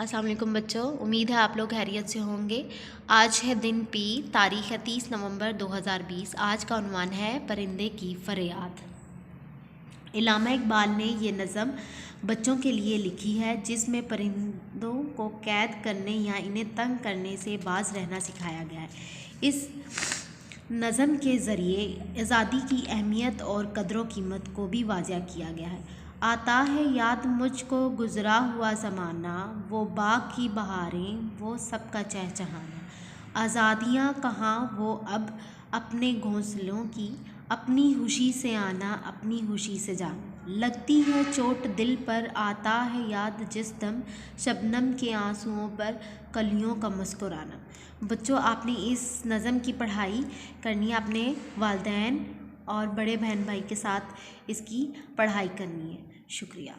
अस्सलाम वालेकुम बच्चों, उम्मीद है आप लोग खैरियत से होंगे। आज है दिन पी, तारीख़ है 30 नवंबर 2020। आज का उन्वान है परिंदे की फरियाद। इल्लामा इकबाल ने ये नज़म बच्चों के लिए लिखी है, जिसमें परिंदों को कैद करने या इन्हें तंग करने से बाज रहना सिखाया गया है। इस नज़म के ज़रिए आज़ादी की अहमियत और कदर कीमत को भी वाज़ह किया गया है। आता है याद मुझको गुज़रा हुआ ज़माना, वो बाग की बहारें, वो सबका चहचहाना। आज़ादियाँ कहाँ वो अब अपने घोंसलों की, अपनी खुशी से आना, अपनी खुशी से जाना। लगती है चोट दिल पर, आता है याद जिस दम, शबनम के आंसुओं पर कलियों का मुस्कुराना। बच्चों, आपने इस नज़म की पढ़ाई करनी है, अपने वालिदैन और बड़े बहन भाई के साथ इसकी पढ़ाई करनी है। शुक्रिया।